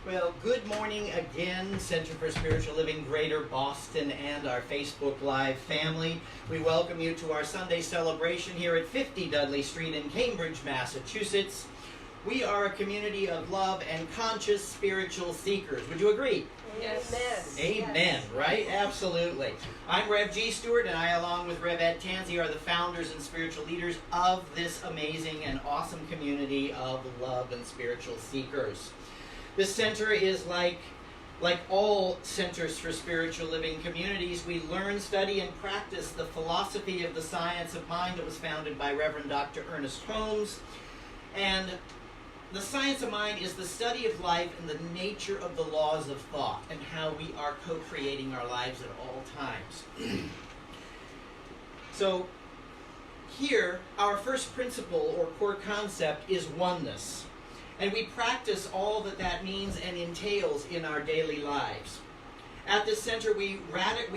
Well, good morning again, Center for Spiritual Living Greater Boston and our Facebook Live family. We welcome you to our Sunday celebration here at 50 Dudley Street in Cambridge, Massachusetts. We are a community of love and conscious spiritual seekers. Would you agree? Yes. Amen, Yes. right? Absolutely. I'm Rev G. Stewart, and I, along with Rev Ed Tansey, are the founders and spiritual leaders of this amazing and awesome community of love and spiritual seekers. This center is like all centers for spiritual living communities. We learn, study, and practice the philosophy of the science of mind that was founded by Reverend Dr. Ernest Holmes. And the science of mind is the study of life and the nature of the laws of thought and how we are co-creating our lives at all times. So here, our first principle or core concept is oneness. And we practice all that means and entails in our daily lives. At this center, we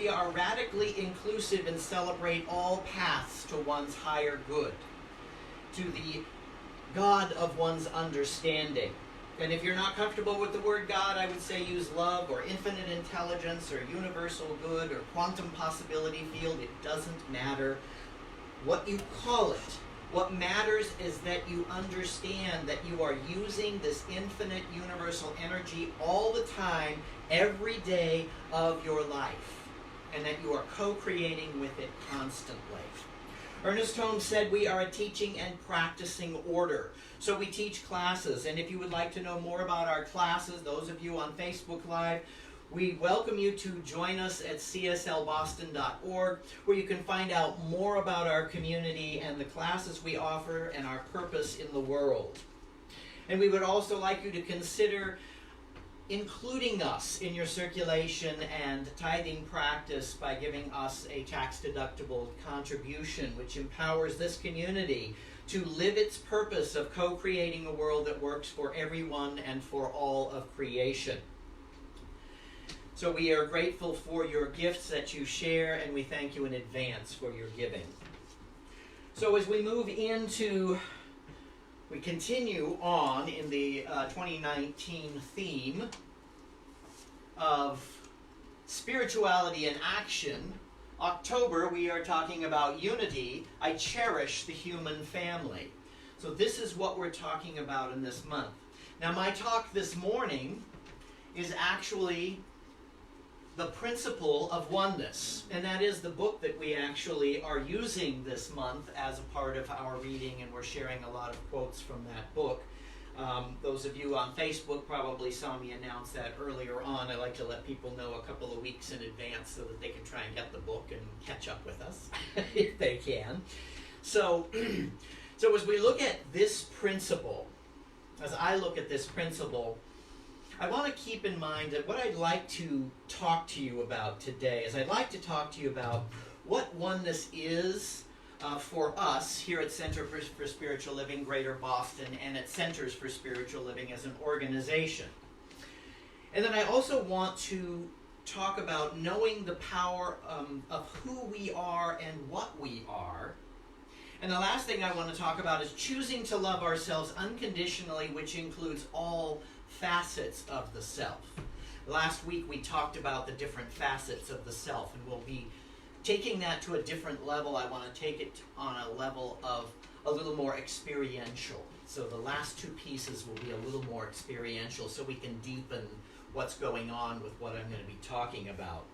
are radically inclusive and celebrate all paths to one's higher good, to the God of one's understanding. And if you're not comfortable with the word God, I would say use love or infinite intelligence or universal good or quantum possibility field. It doesn't matter what you call it. What matters is that you understand that you are using this infinite universal energy all the time, every day of your life, and that you are co-creating with it constantly. Ernest Holmes said we are a teaching and practicing order. So we teach classes, and if you would like to know more about our classes, those of you on Facebook Live, we welcome you to join us at cslboston.org, where you can find out more about our community and the classes we offer and our purpose in the world. And we would also like you to consider including us in your circulation and tithing practice by giving us a tax-deductible contribution, which empowers this community to live its purpose of co-creating a world that works for everyone and for all of creation. So we are grateful for your gifts that you share, and we thank you in advance for your giving. So as we continue on in the 2019 theme of spirituality in action. October, we are talking about unity. I cherish the human family. So this is what we're talking about in this month. Now, my talk this morning is actually the principle of oneness, and that is the book that we actually are using this month as a part of our reading, and we're sharing a lot of quotes from that book. Those of you on Facebook probably saw me announce that earlier on. I like to let people know a couple of weeks in advance so that they can try and get the book and catch up with us if they can. So as we look at this principle, as I look at this principle, I want to keep in mind that what I'd like to talk to you about today is I'd like to talk to you about what oneness is for us here at Center for Spiritual Living Greater Boston and at Centers for Spiritual Living as an organization. And then I also want to talk about knowing the power of who we are and what we are. And the last thing I want to talk about is choosing to love ourselves unconditionally, which includes all facets of the self. Last week we talked about the different facets of the self, and we'll be taking that to a different level. I want to take it on a level of a little more experiential. So the last two pieces will be a little more experiential so we can deepen what's going on with what I'm going to be talking about.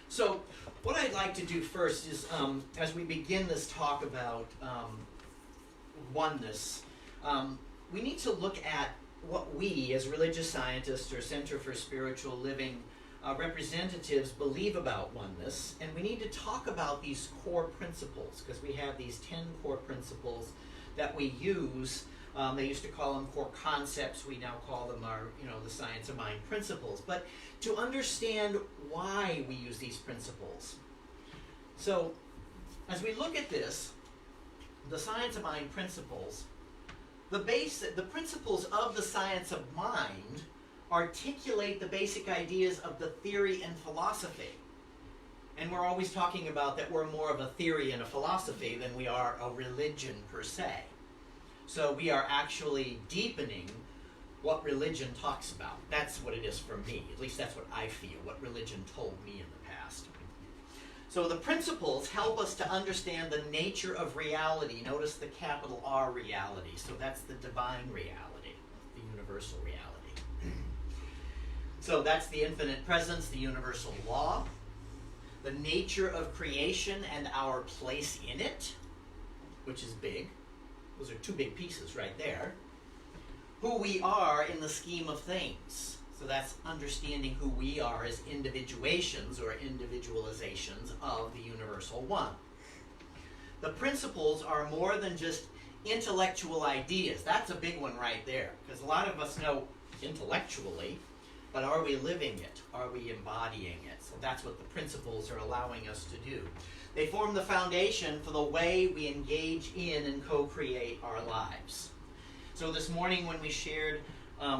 So what I'd like to do first is, as we begin this talk about oneness, we need to look at what we, as religious scientists or Center for Spiritual Living representatives, believe about oneness, and we need to talk about these core principles, because we have these 10 core principles that we use. They used to call them core concepts. We now call them the science of mind principles. But to understand why we use these principles. So, as we look at this, the science of mind principles, the principles of the science of mind articulate the basic ideas of the theory and philosophy. And we're always talking about that we're more of a theory and a philosophy than we are a religion per se. So we are actually deepening what religion talks about. That's what it is for me. At least that's what I feel, what religion told me in the past. So the principles help us to understand the nature of reality. Notice the capital R reality. So that's the divine reality, the universal reality. So that's the infinite presence, the universal law, the nature of creation and our place in it, which is big. Those are two big pieces right there. Who we are in the scheme of things. So that's understanding who we are as individuations or individualizations of the universal one. The principles are more than just intellectual ideas. That's a big one right there, because a lot of us know intellectually, but are we living it? Are we embodying it? So that's what the principles are allowing us to do. They form the foundation for the way we engage in and co-create our lives. So this morning when we shared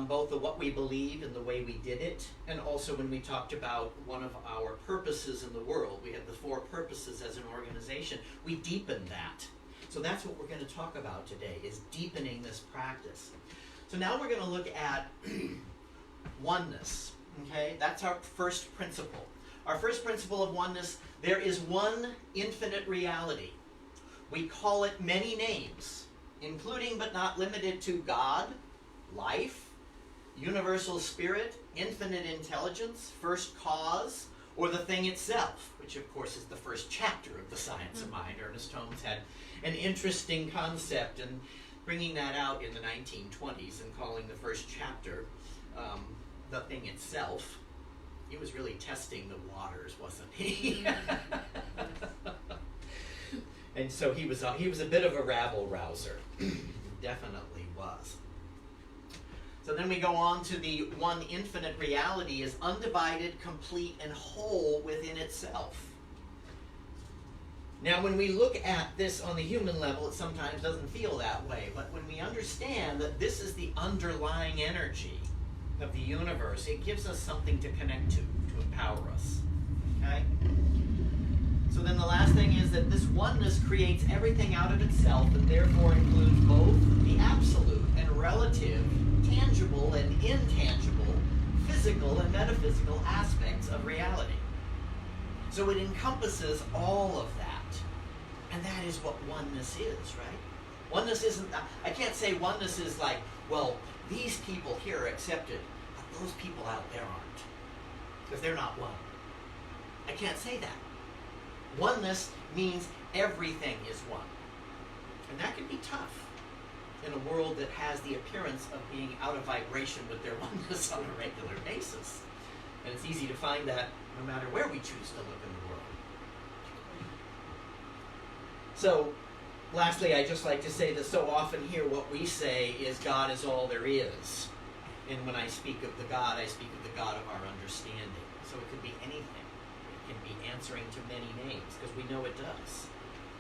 both the what we believe and the way we did it, and also when we talked about one of our purposes in the world, we have the 4 purposes as an organization, we deepened that. So that's what we're going to talk about today, is deepening this practice. So now we're going to look at oneness. Okay, that's our first principle. Our first principle of oneness: there is one infinite reality. We call it many names, including but not limited to God, life, universal spirit, infinite intelligence, first cause, or the thing itself, which of course is the first chapter of the Science of Mind. Ernest Holmes had an interesting concept in bringing that out in the 1920s and calling the first chapter the thing itself. He was really testing the waters, wasn't he? And so he was a bit of a rabble-rouser. Definitely was. So then we go on to the one infinite reality is undivided, complete, and whole within itself. Now, when we look at this on the human level, it sometimes doesn't feel that way. But when we understand that this is the underlying energy of the universe, it gives us something to connect to empower us. Okay? So then the last thing is that this oneness creates everything out of itself and therefore includes both the absolute and relative, tangible and intangible, physical and metaphysical aspects of reality. So it encompasses all of that. And that is what oneness is, right? Oneness isn't, I can't say oneness is like, well, these people here are accepted, but those people out there aren't. Because they're not one. I can't say that. Oneness means everything is one. And that can be tough in a world that has the appearance of being out of vibration with their oneness on a regular basis. And it's easy to find that no matter where we choose to look in the world. So, lastly, I just like to say that so often here what we say is God is all there is. And when I speak of the God, I speak of the God of our understanding. So it could be anything. It can be answering to many names, because we know it does.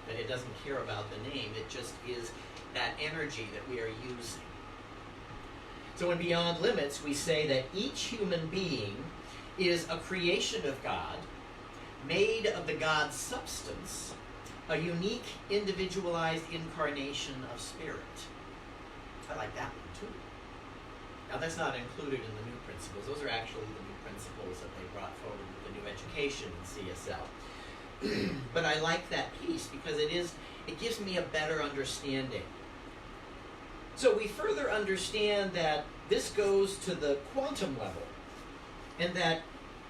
That it doesn't care about the name, it just is that energy that we are using. So in Beyond Limits, we say that each human being is a creation of God, made of the God substance, a unique, individualized incarnation of spirit. I like that one too. Now that's not included in the new principles. Those are actually the new principles that they brought forward with the new education in CSL. But I like that piece because it gives me a better understanding. So we further understand that this goes to the quantum level, and that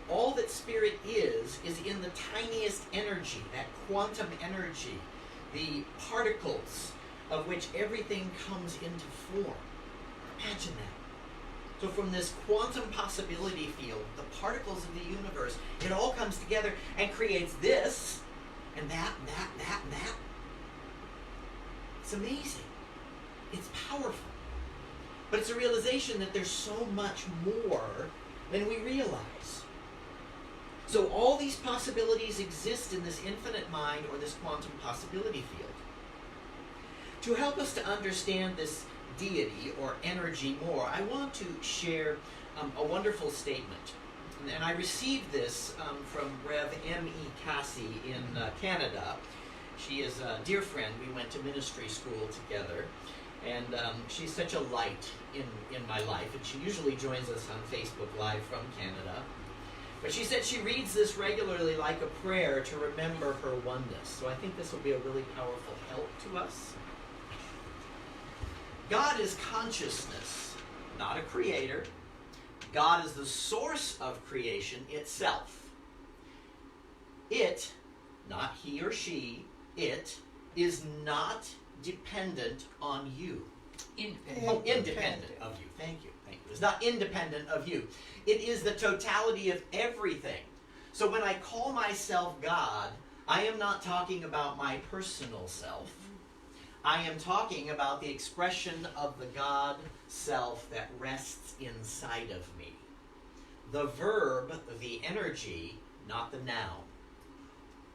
all that spirit is in the tiniest energy, that quantum energy, the particles of which everything comes into form. Imagine that. So from this quantum possibility field, the particles of the universe, it all comes together and creates this, and that, and that, and that, and that. It's amazing. It's powerful. But it's a realization that there's so much more than we realize. So all these possibilities exist in this infinite mind or this quantum possibility field. To help us to understand this deity or energy more, I want to share a wonderful statement. And I received this from Rev M.E. Cassie in Canada. She is a dear friend. We went to ministry school together. And she's such a light in my life, and she usually joins us on Facebook Live from Canada. But she said she reads this regularly like a prayer to remember her oneness. So I think this will be a really powerful help to us. God is consciousness, not a creator. God is the source of creation itself. It, not he or she, it is not dependent on you. Independent of you. Thank you. It's not independent of you. It is the totality of everything. So when I call myself God, I am not talking about my personal self. I am talking about the expression of the God self that rests inside of me. The verb, the energy, not the noun.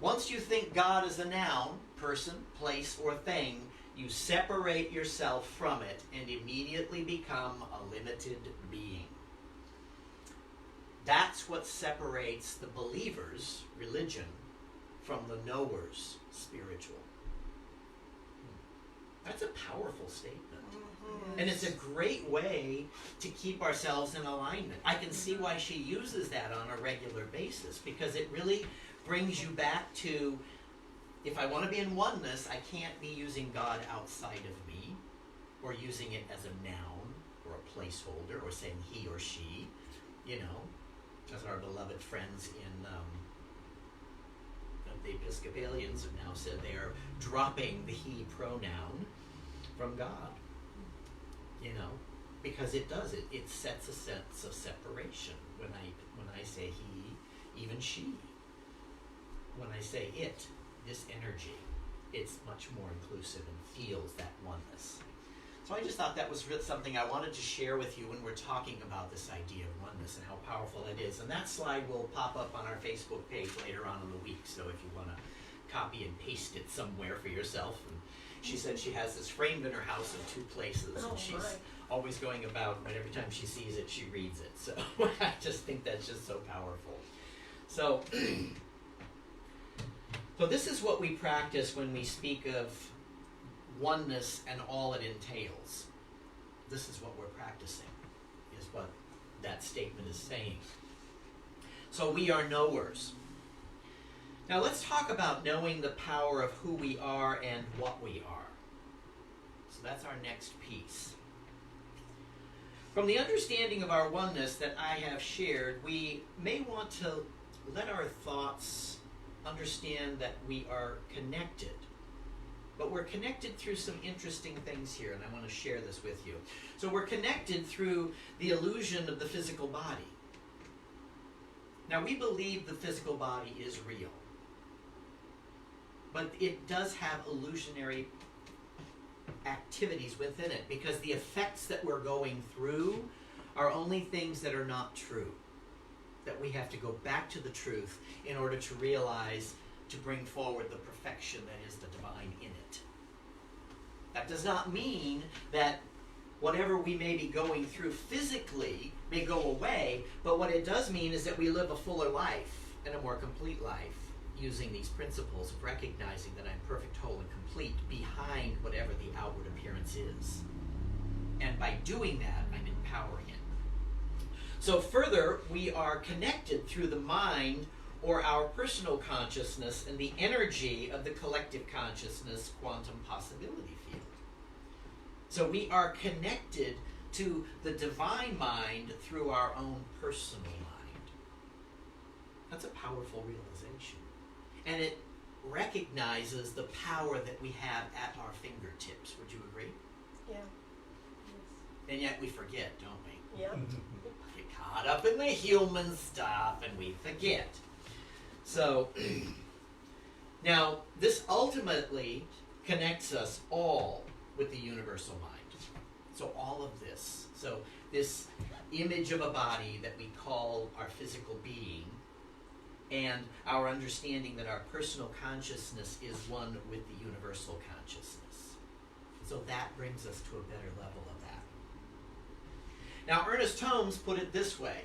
Once you think God is a noun, person, place, or thing, you separate yourself from it and immediately become a limited being. That's what separates the believer's religion from the knower's spiritual. That's a powerful statement. Mm-hmm. And it's a great way to keep ourselves in alignment. I can see why she uses that on a regular basis, because it really brings you back to, if I want to be in oneness, I can't be using God outside of me, or using it as a noun, or a placeholder, or saying he or she, as our beloved friends in the Episcopalians have now said they are dropping the he pronoun from God, because it does it. It sets a sense of separation when I say he, even she. When I say it, this energy, it's much more inclusive and feels that oneness. So I just thought that was something I wanted to share with you when we're talking about this idea of oneness and how powerful it is. And that slide will pop up on our Facebook page later on in the week, so if you want to copy and paste it somewhere for yourself. And she said she has this framed in her house in 2 places, and she's always going about, and every time she sees it, she reads it. So I just think that's just so powerful. So this is what we practice when we speak of oneness and all it entails. This is what we're practicing, is what that statement is saying. So we are knowers. Now let's talk about knowing the power of who we are and what we are. So that's our next piece. From the understanding of our oneness that I have shared, we may want to let our thoughts understand that we are connected. But we're connected through some interesting things here, and I want to share this with you. So we're connected through the illusion of the physical body. Now, we believe the physical body is real. But it does have illusionary activities within it, because the effects that we're going through are only things that are not true. That we have to go back to the truth in order to realize, to bring forward the perfection that is the divine in it. That does not mean that whatever we may be going through physically may go away, but what it does mean is that we live a fuller life and a more complete life using these principles of recognizing that I'm perfect, whole, and complete behind whatever the outward appearance is. And by doing that, I'm empowering it. So further, we are connected through the mind or our personal consciousness and the energy of the collective consciousness quantum possibility field. So we are connected to the divine mind through our own personal mind. That's a powerful realization. And it recognizes the power that we have at our fingertips. Would you agree? Yeah. Yes. And yet we forget, don't we? Yeah. Get caught up in the human stuff and we forget. So, now, this ultimately connects us all with the universal mind. So all of this. So this image of a body that we call our physical being, and our understanding that our personal consciousness is one with the universal consciousness. So that brings us to a better level of that. Now, Ernest Holmes put it this way.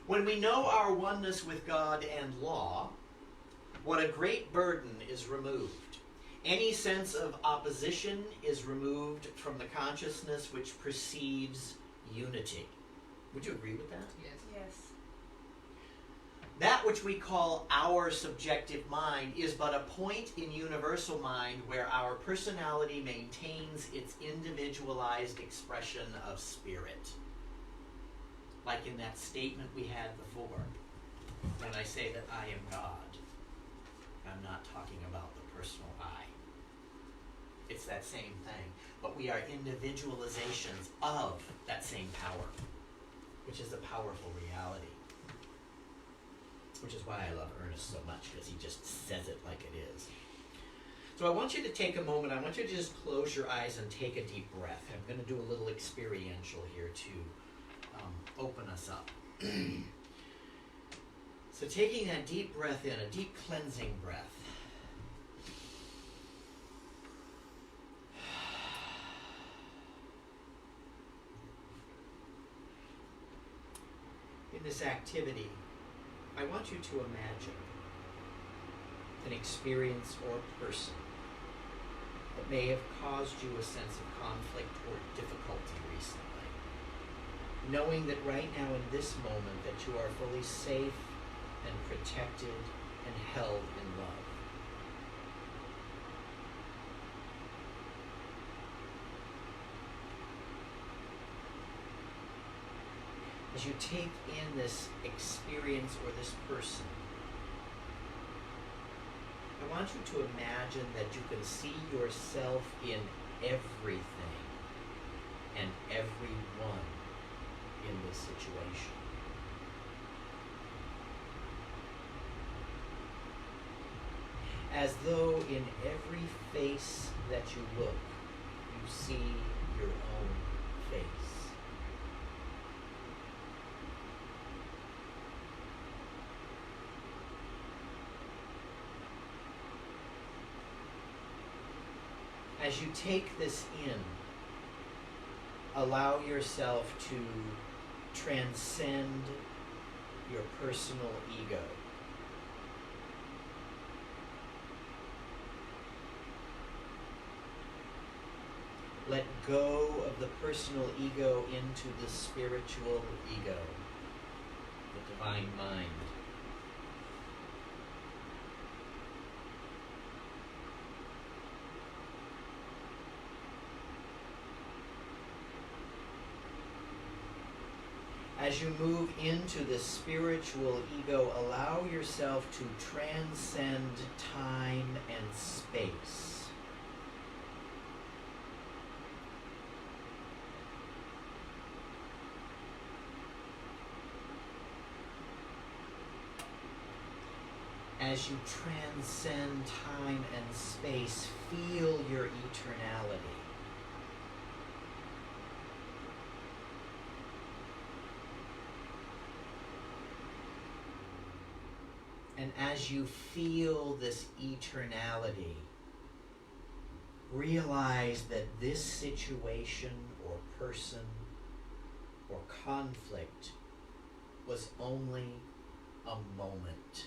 When we know our oneness with God and law, what a great burden is removed. Any sense of opposition is removed from the consciousness which perceives unity. Would you agree with that? Yes. Yes. That which we call our subjective mind is but a point in universal mind where our personality maintains its individualized expression of spirit. Like in that statement we had before, when I say that I am God, I'm not talking about the personal I. It's that same thing, but we are individualizations of that same power, which is a powerful reality. Which is why I love Ernest so much, because he just says it like it is. So I want you to take a moment. I want you to just close your eyes and take a deep breath. I'm going to do a little experiential here to open us up. So taking that deep breath in, a deep cleansing breath. In this activity, I want you to imagine an experience or person that may have caused you a sense of conflict or difficulty recently. Knowing that right now in this moment that you are fully safe and protected and held in love. As you take in this experience or this person, I want you to imagine that you can see yourself in everything and everyone in this situation. As though in every face that you look, you see your own face. As you take this in, allow yourself to transcend your personal ego. Let go of the personal ego into the spiritual ego, the divine mind. As you move into the spiritual ego, allow yourself to transcend time and space. As you transcend time and space, feel your eternality. And as you feel this eternality, realize that this situation or person or conflict was only a moment.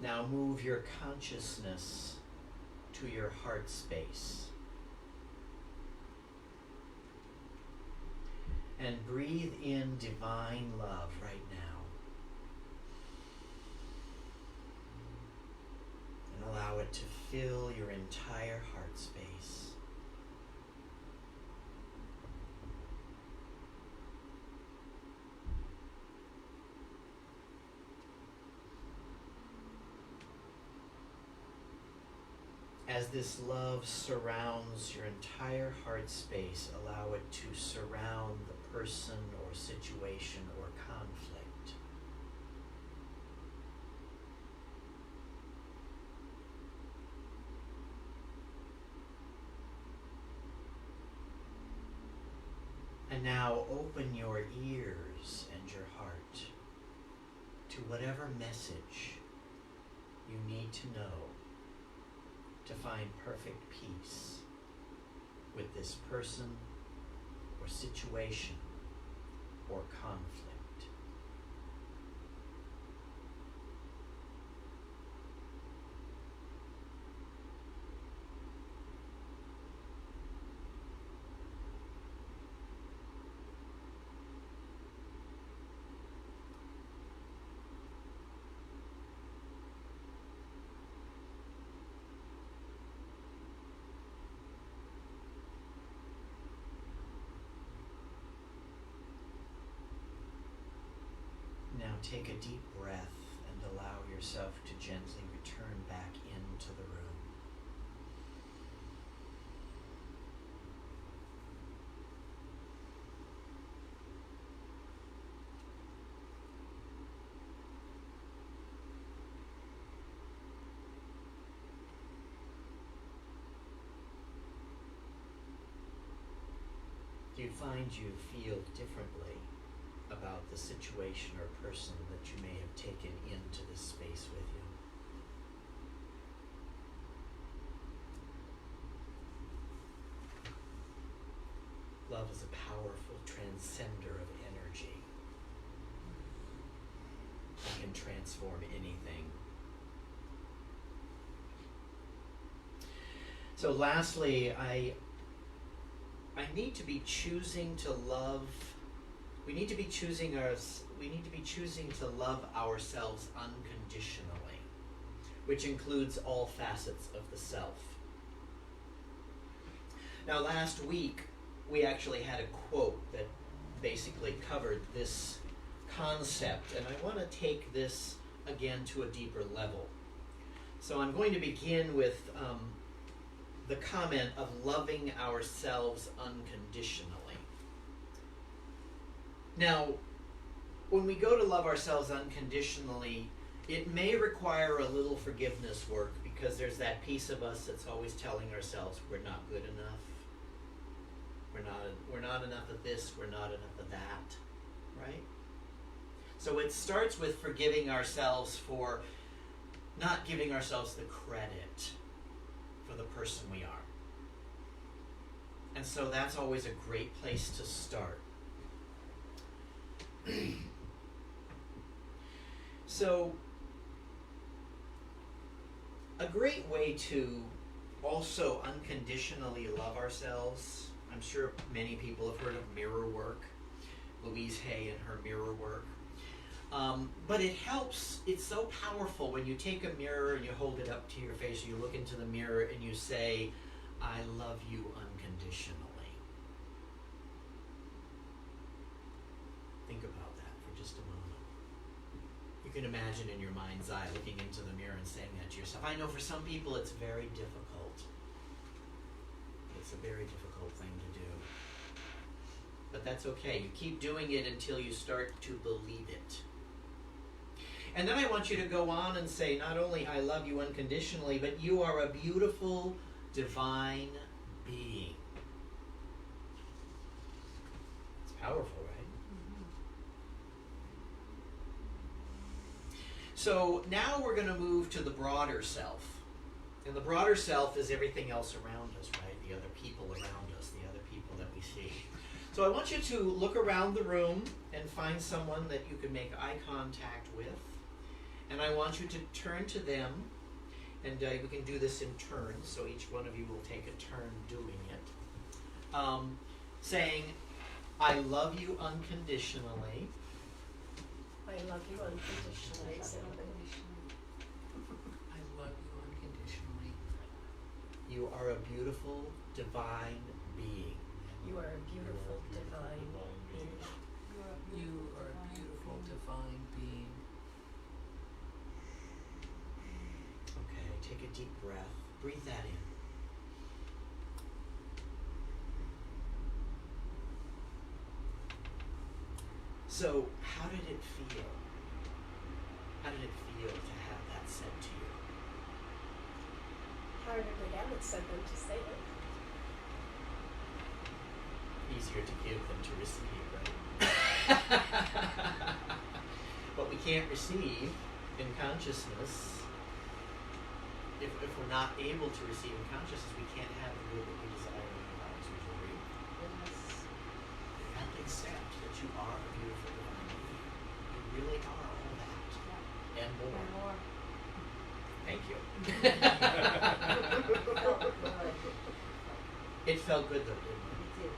Now move your consciousness to your heart space. And breathe in divine love right now. And allow it to fill your entire heart space. As this love surrounds your entire heart space, allow it to surround the person or situation or conflict. And now open your ears and your heart to whatever message you need to know to find perfect peace with this person or situation or conflict. Now take a deep breath and allow yourself to gently return back into the room. Do you find you feel differently about the situation or person that you may have taken into this space with you? Love is a powerful transcender of energy. It can transform anything. So lastly, I need to be choosing to love. We need to be choosing to love ourselves unconditionally, which includes all facets of the self. Now, last week, we actually had a quote that basically covered this concept, and I want to take this again to a deeper level. So I'm going to begin with the comment of loving ourselves unconditionally. Now, when we go to love ourselves unconditionally, it may require a little forgiveness work, because there's that piece of us that's always telling ourselves we're not good enough. We're not enough of this, we're not enough of that, right? So it starts with forgiving ourselves for not giving ourselves the credit for the person we are. And so that's always a great place to start. So, a great way to also unconditionally love ourselves, I'm sure many people have heard of mirror work, Louise Hay and her mirror work. But it helps, it's so powerful when you take a mirror and you hold it up to your face, you look into the mirror and you say, I love you unconditionally. Think about that for just a moment. You can imagine in your mind's eye looking into the mirror and saying that to yourself. I know for some people it's very difficult. It's a very difficult thing to do. But that's okay. You keep doing it until you start to believe it. And then I want you to go on and say, not only I love you unconditionally, but you are a beautiful, divine being. It's powerful, right? So now we're going to move to the broader self. And the broader self is everything else around us, right? The other people around us, the other people that we see. So I want you to look around the room and find someone that you can make eye contact with. And I want you to turn to them, and we can do this in turns, so each one of you will take a turn doing it. Saying, I love you unconditionally. I love you unconditionally. I love you unconditionally. You are a beautiful, divine being. You are a beautiful, divine being. You are a beautiful, divine being. Okay, take a deep breath. Breathe that in. So, how did it feel? How did it feel to have that said to you? Harder to get out said than to say it. Easier to give than to receive, right? But we can't receive in consciousness. If we're not able to receive in consciousness, we can't have the good that we desire in our lives. Would you agree? Yes. accept that you are a beautiful divine being. You really are all that and more. Thank you. It felt good though, didn't it? It did.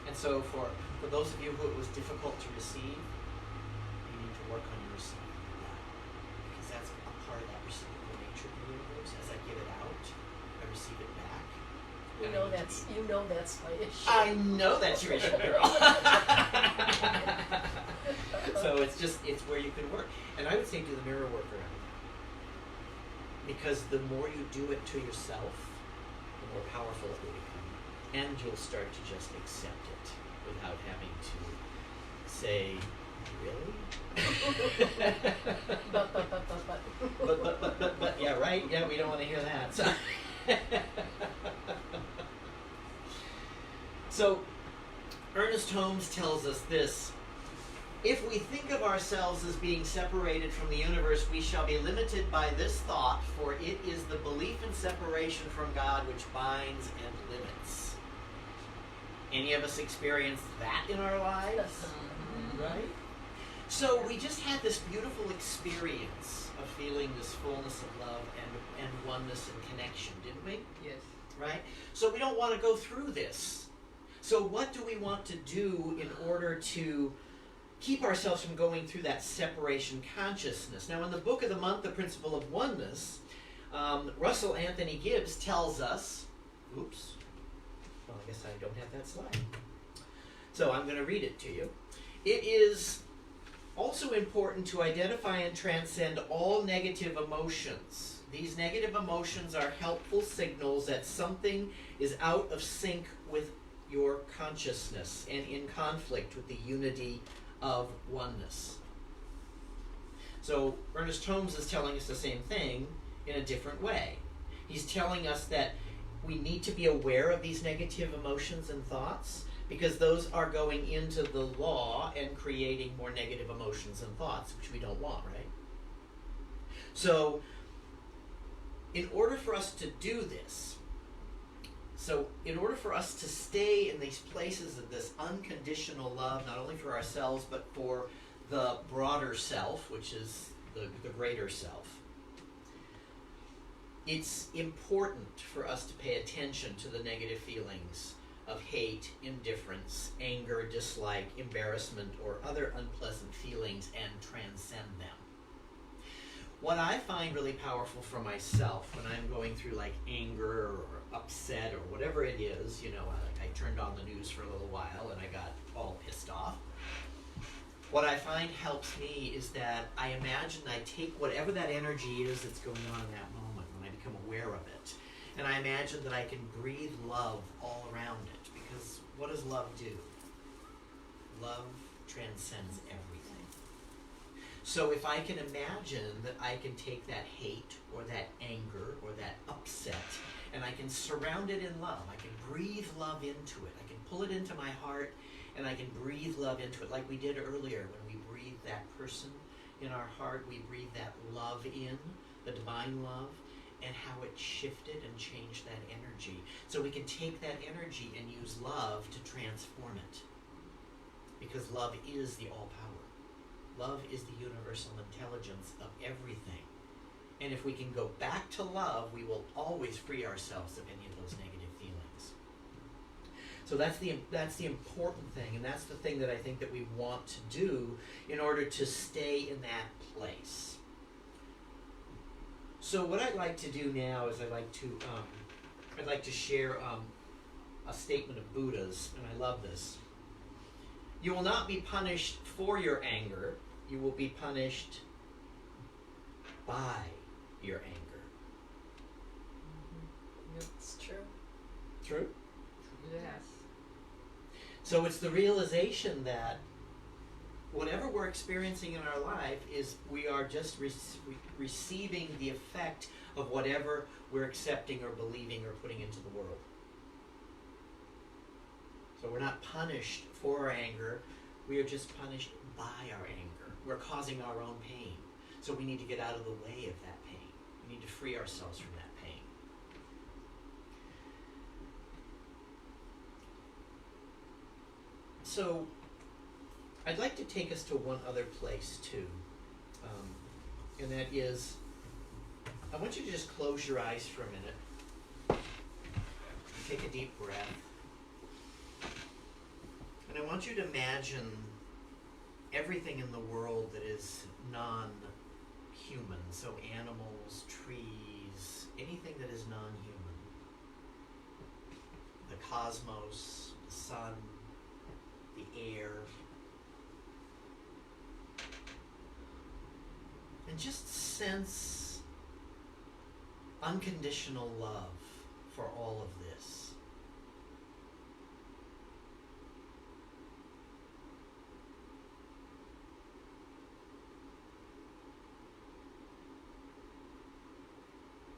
And so for those of you who it was difficult to receive, you need to work on your receiving now. Because that's a part of that reciprocal nature of the universe. As I give it out, I receive it back. You know that's my issue. I know that's your issue, girl. So it's where you can work. And I would say do the mirror work around that. Because the more you do it to yourself, the more powerful it will become. And you'll start to just accept it without having to say, really? But, yeah, right? Yeah, we don't want to hear that. So, Ernest Holmes tells us this: if we think of ourselves as being separated from the universe, we shall be limited by this thought, for it is the belief in separation from God which binds and limits. Any of us experienced that in our lives? Right? So we just had this beautiful experience of feeling this fullness of love and oneness and connection, didn't we? Yes. Right? So we don't want to go through this. So what do we want to do in order to keep ourselves from going through that separation consciousness? Now, in the book of the month, The Principle of Oneness, Russell Anthony Gibbs tells us, oops, well, I guess I don't have that slide. So I'm going to read it to you. It is also important to identify and transcend all negative emotions. These negative emotions are helpful signals that something is out of sync with your consciousness and in conflict with the unity of oneness. So Ernest Holmes is telling us the same thing in a different way. He's telling us that we need to be aware of these negative emotions and thoughts, because those are going into the law and creating more negative emotions and thoughts, which we don't want, right? So in order for us to do this, in order for us to stay in these places of this unconditional love, not only for ourselves, but for the broader self, which is the greater self, it's important for us to pay attention to the negative feelings of hate, indifference, anger, dislike, embarrassment, or other unpleasant feelings and transcend them. What I find really powerful for myself when I'm going through like anger or upset or whatever it is, I turned on the news for a little while and I got all pissed off. What I find helps me is that I imagine I take whatever that energy is that's going on in that moment when I become aware of it, and I imagine that I can breathe love all around it, because what does love do? Love transcends everything. So if I can imagine that I can take that hate or that anger or that upset and I can surround it in love, I can breathe love into it, I can pull it into my heart and I can breathe love into it like we did earlier when we breathed that person in our heart, we breathed that love in, the divine love, and how it shifted and changed that energy. So we can take that energy and use love to transform it, because love is the all-power. Love is the universal intelligence of everything. And if we can go back to love, we will always free ourselves of any of those negative feelings. So that's the important thing, and that's the thing that I think that we want to do in order to stay in that place. So what I'd like to do now is I'd like to share a statement of Buddha's, and I love this. You will not be punished for your anger. You will be punished by your anger. It's true. True? Yes. So it's the realization that whatever we're experiencing in our life is we are just receiving the effect of whatever we're accepting or believing or putting into the world. So we're not punished for our anger, we are just punished by our anger. We're causing our own pain. So we need to get out of the way of that pain. We need to free ourselves from that pain. So I'd like to take us to one other place too, and that is, I want you to just close your eyes for a minute. Take a deep breath. And I want you to imagine everything in the world that is non-human. So animals, trees, anything that is non-human. The cosmos, the sun, the air. And just sense unconditional love for all of this.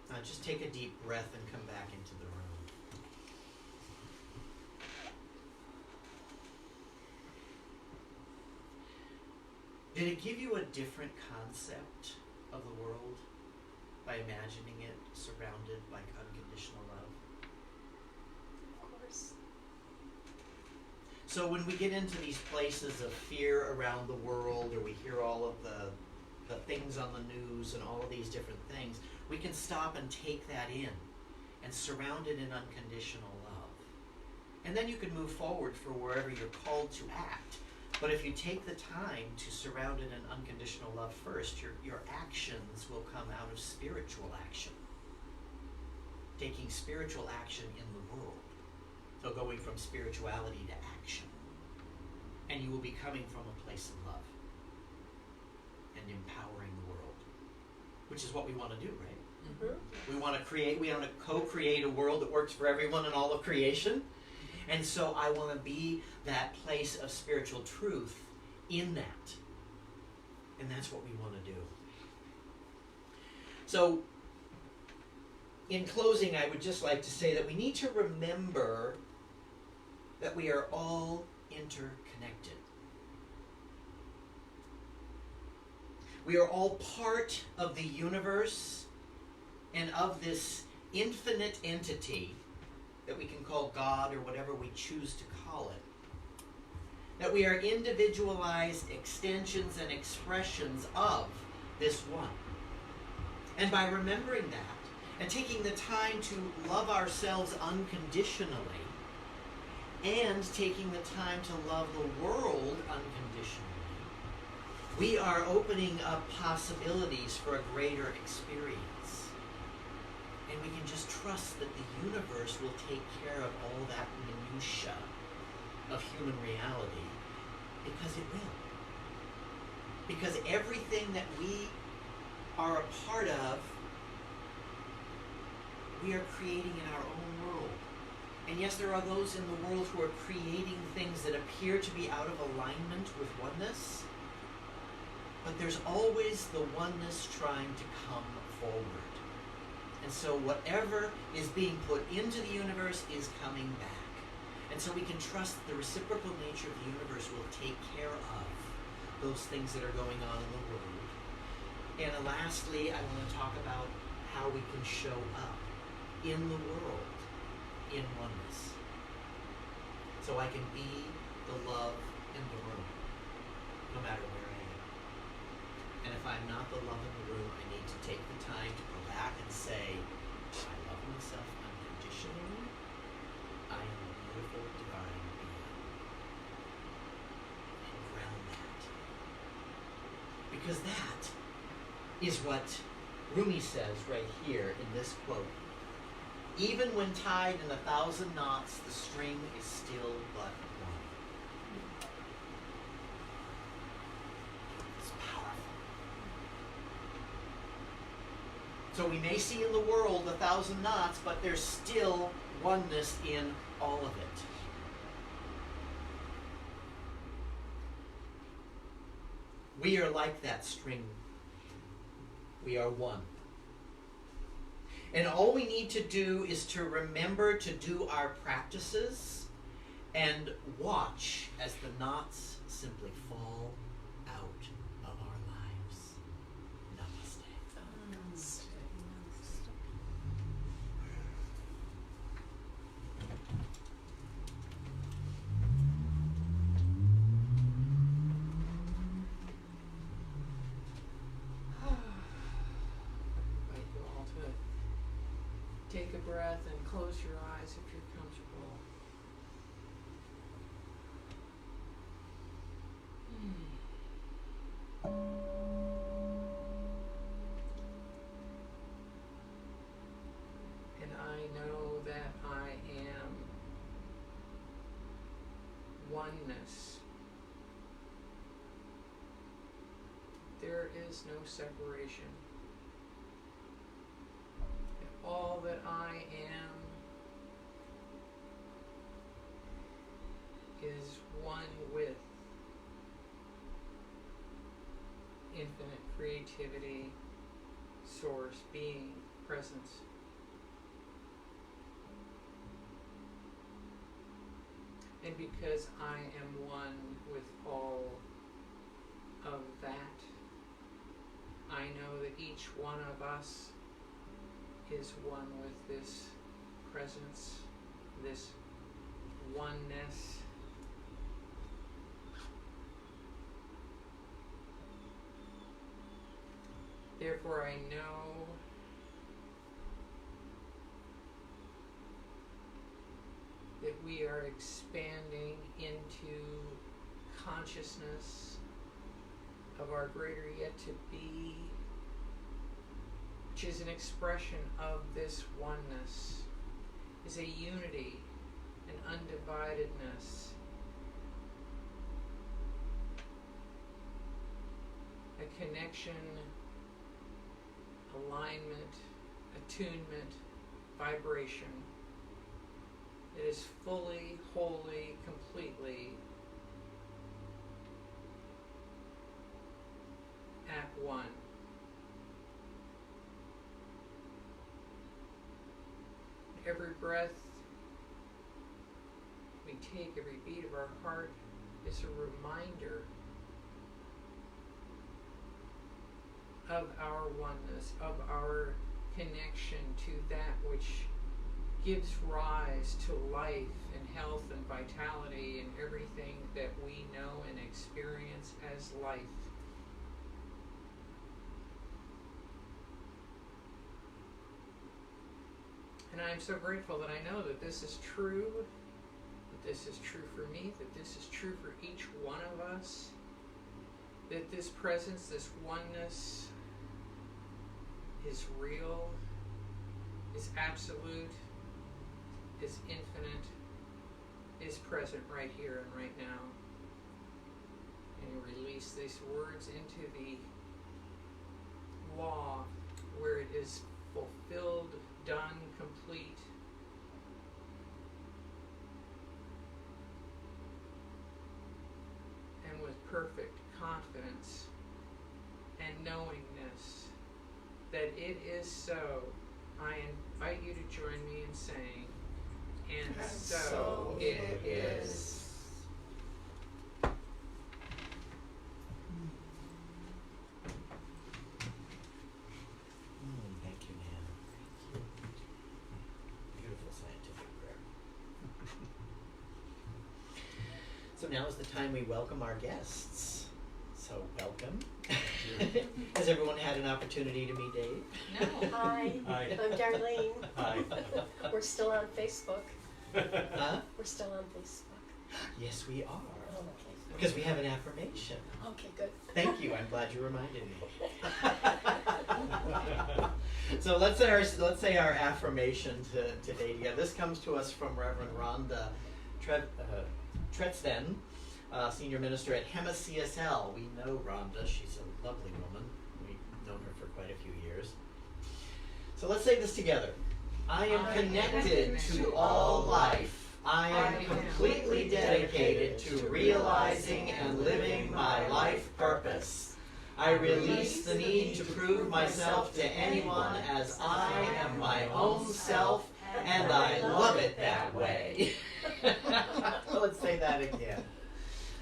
Now just take a deep breath and come back into the room. Did it give you a different concept of the world by imagining it surrounded by unconditional love? Of course. So when we get into these places of fear around the world, or we hear all of the things on the news and all of these different things, we can stop and take that in and surround it in unconditional love. And then you can move forward for wherever you're called to act. But if you take the time to surround it in unconditional love first, your actions will come out of spiritual action. Taking spiritual action in the world. So going from spirituality to action. And you will be coming from a place of love. And empowering the world. Which is what we want to do, right? Mm-hmm. We want to co-create a world that works for everyone and all of creation. And so I want to be that place of spiritual truth in that. And that's what we want to do. So, in closing, I would just like to say that we need to remember that we are all interconnected. We are all part of the universe and of this infinite entity that we can call God or whatever we choose to call it. That we are individualized extensions and expressions of this one. And by remembering that and taking the time to love ourselves unconditionally and taking the time to love the world unconditionally, we are opening up possibilities for a greater experience. And we can just trust that the universe will take care of all that minutia of human reality, because it will. Because everything that we are a part of, we are creating in our own world. And yes, there are those in the world who are creating things that appear to be out of alignment with oneness, but there's always the oneness trying to come forward. And so whatever is being put into the universe is coming back. And so we can trust the reciprocal nature of the universe will take care of those things that are going on in the world. And lastly, I want to talk about how we can show up in the world in oneness. So I can be the love in the room, no matter where I am. And if I'm not the love in the room, I need to take the time to go back and say, I love myself unconditionally. I am a beautiful, divine being. And ground that. Because that is what Rumi says right here in this quote. Even when tied in 1,000 knots, the string is still but one. It's powerful. So we may see in the world 1,000 knots, but there's still oneness in all of it. We are like that string. We are one. And all we need to do is to remember to do our practices and watch as the knots simply fall out of our lives. Namaste. breath and close your eyes if you're comfortable. And I know that I am oneness. There is no separation. All that I am is one with infinite creativity, source, being, presence. And because I am one with all of that, I know that each one of us is one with this presence, this oneness. Therefore, I know that we are expanding into consciousness of our greater yet to be, which is an expression of this oneness, is a unity, an undividedness, a connection, alignment, attunement, vibration. It is fully, wholly, completely at one. Every breath we take, every beat of our heart is a reminder of our oneness, of our connection to that which gives rise to life and health and vitality and everything that we know and experience as life. And I am so grateful that I know that this is true, that this is true for me, that this is true for each one of us, that this presence, this oneness is real, is absolute, is infinite, is present right here and right now. And you release these words into the law where it is fulfilled, done, complete. And with perfect confidence and knowingness that it is so, I invite you to join me in saying, and so it is. Thank you, Nan. Beautiful scientific prayer. So now is the time we welcome our guests. So welcome. Has everyone had an opportunity to meet Dave? No. Hi, Hi. I'm Darlene. Hi. We're still on Facebook. Huh? We're still on Facebook. Yes, we are. Oh, okay. Because we have an affirmation. Okay, good. Thank you. I'm glad you reminded me. So let's say our affirmation today together. This comes to us from Reverend Rhonda Tretzden, Senior Minister at Hema CSL. We know Rhonda. She's a lovely woman. We've known her for quite a few years. So let's say this together. I am connected to all life. I am completely dedicated to realizing and living my life purpose. I release the need to prove myself to anyone as I am my own self, and I love it that way. Let's say that again.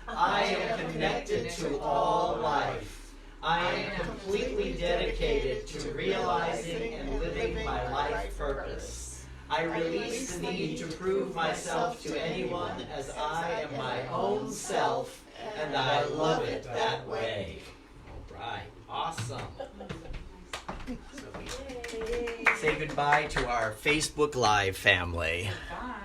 I am connected to all life. I am completely dedicated to realizing and living my life purpose. I release the need to prove myself to anyone as I am my own self, and I love it that way. All right, awesome. So we say goodbye to our Facebook Live family. Bye.